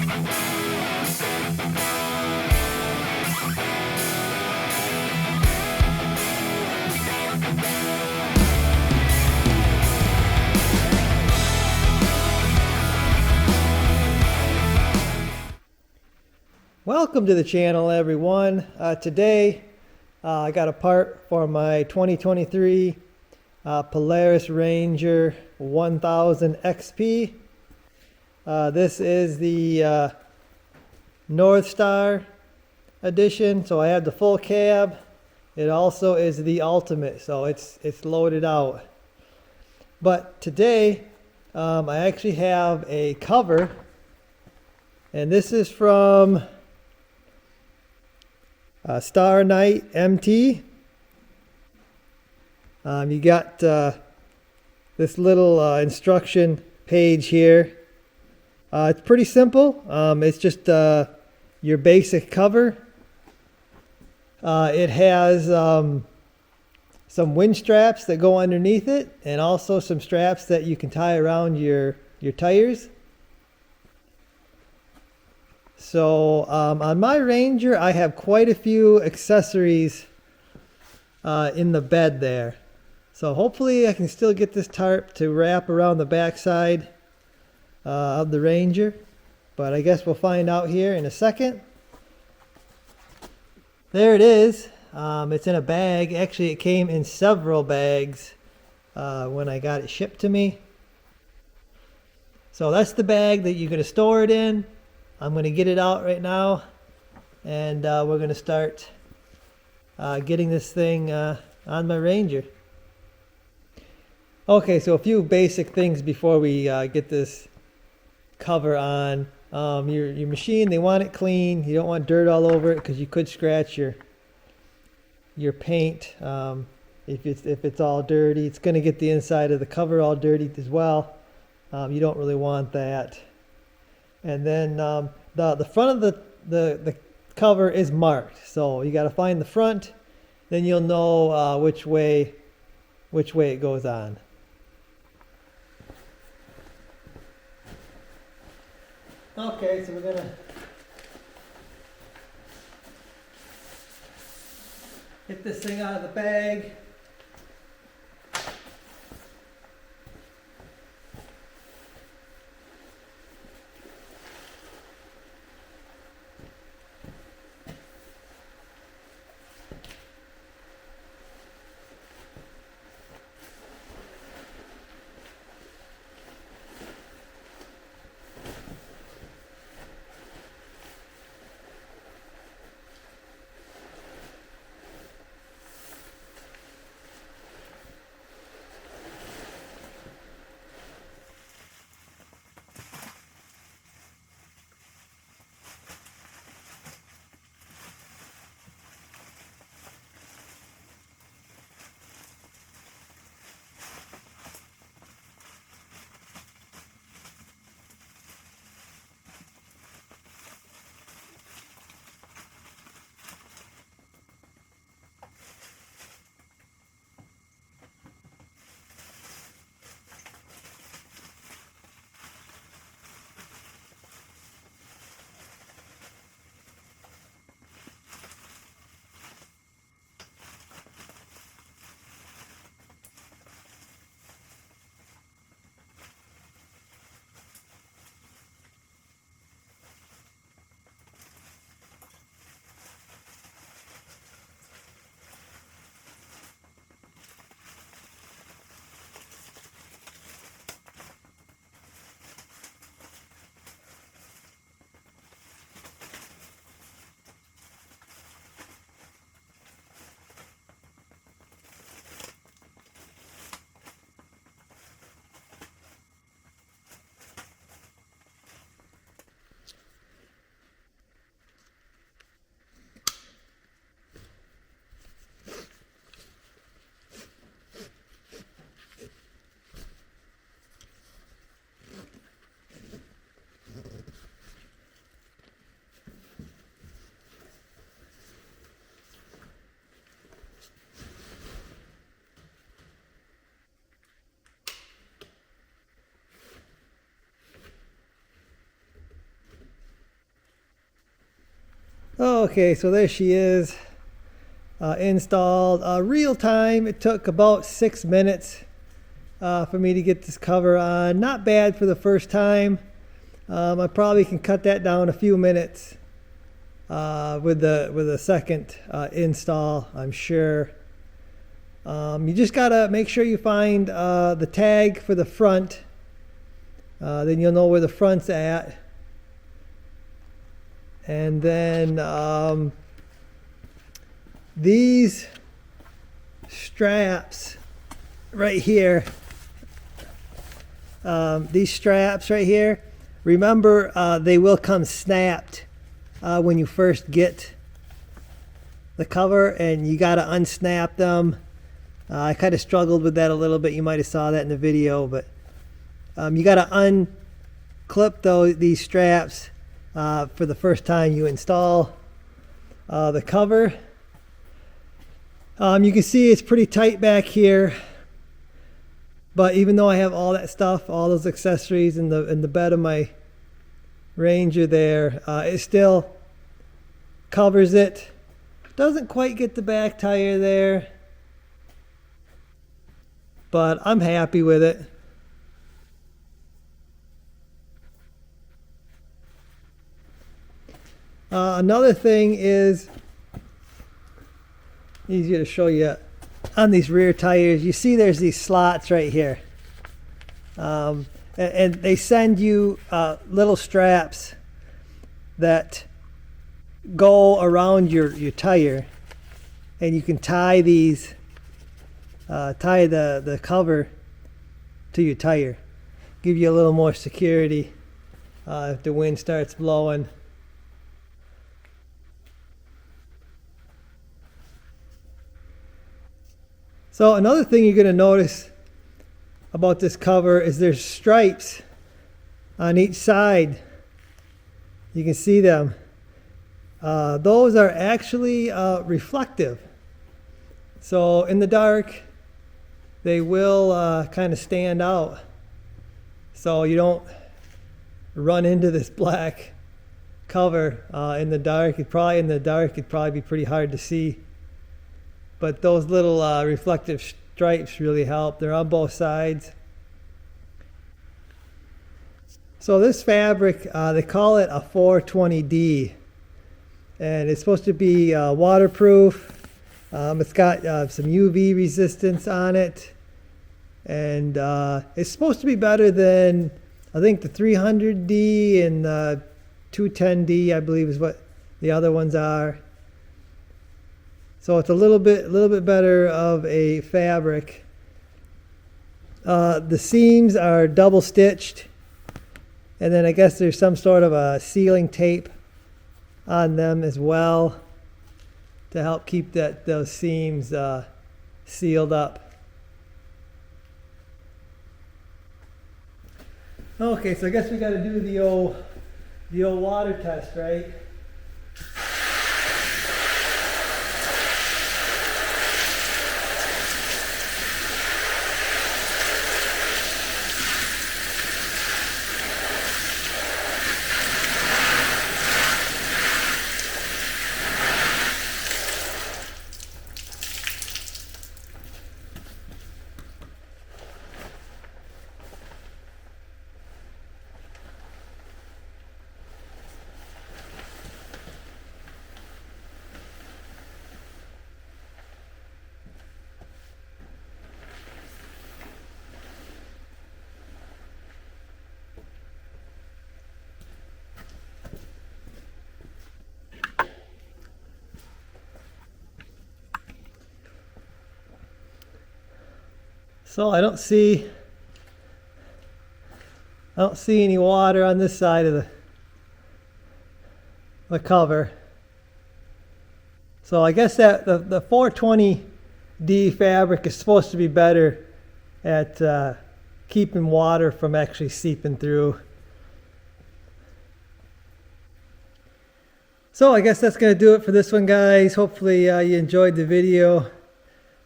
Welcome to the channel, everyone. Today I got a part for my 2023 Polaris Ranger 1000 XP. This is the Northstar edition, so I have the full cab. It also is the Ultimate, so it's loaded out. But today I actually have a cover, and this is from StarKnightMT. You got this little instruction page here. It's pretty simple. It's just your basic cover. It has some wind straps that go underneath it, and also some straps that you can tie around your tires. So on my Ranger, I have quite a few accessories in the bed there. So hopefully I can still get this tarp to wrap around the backside of the Ranger. But I guess we'll find out here in a second. There it is. It's in a bag. Actually, it came in several bags when I got it shipped to me. So that's the bag that you're going to store it in. I'm going to get it out right now, and we're going to start getting this thing on my Ranger. Okay, so a few basic things before we get this cover on. Your machine, they want it clean. You don't want dirt all over it because you could scratch your paint if it's all dirty. It's going to get the inside of the cover all dirty as well. You don't really want that. And then the front of the cover is marked, so you got to find the front, then you'll know which way it goes on. Okay, so we're gonna get this thing out of the bag. Okay, so there she is, installed. Real time, it took about 6 minutes for me to get this cover on. Not bad for the first time. I probably can cut that down a few minutes with the second install, I'm sure. You just gotta make sure you find the tag for the front. Then you'll know where the front's at. And then these straps right here, remember they will come snapped when you first get the cover, and you got to unsnap them. I kind of struggled with that a little bit. You might have saw that in the video, but you got to unclip these straps for the first time you install the cover. You can see it's pretty tight back here, but even though I have all that stuff, all those accessories in the bed of my Ranger there, it still covers it. Doesn't quite get the back tire there, but I'm happy with it. Another thing is, easier to show you on these rear tires, you see there's these slots right here, and they send you little straps that go around your tire, and you can tie these tie the cover to your tire, give you a little more security if the wind starts blowing. So another thing you're going to notice about this cover is there's stripes on each side. You can see them. Those are actually reflective. So in the dark, they will kind of stand out. So you don't run into this black cover in the dark. It'd probably be pretty hard to see. But those little reflective stripes really help. They're on both sides. So this fabric, they call it a 420D. And it's supposed to be waterproof. It's got some UV resistance on it. And it's supposed to be better than, I think, the 300D and 210D, I believe is what the other ones are. So it's a little bit better of a fabric. The seams are double stitched, and then I guess there's some sort of a sealing tape on them as well to help keep those seams sealed up. Okay, so I guess we got to do the old water test, right? So I don't see any water on this side of the cover. So I guess that the 420D fabric is supposed to be better at keeping water from actually seeping through. So I guess that's going to do it for this one, guys. Hopefully you enjoyed the video.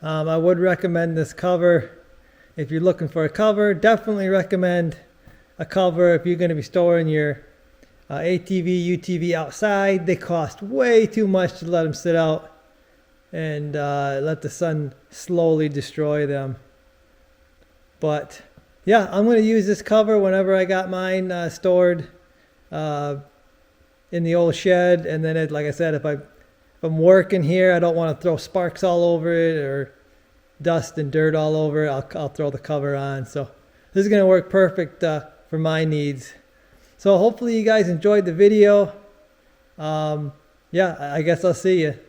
I would recommend this cover. If you're looking for a cover, definitely recommend a cover if you're going to be storing your ATV, UTV outside. They cost way too much to let them sit out and let the sun slowly destroy them. But yeah, I'm going to use this cover whenever I got mine stored in the old shed. And then, like I said, if I'm working here, I don't want to throw sparks all over it or dust and dirt all over it. I'll throw the cover on. So this is going to work perfect for my needs. So hopefully you guys enjoyed the video. Yeah, I guess I'll see you.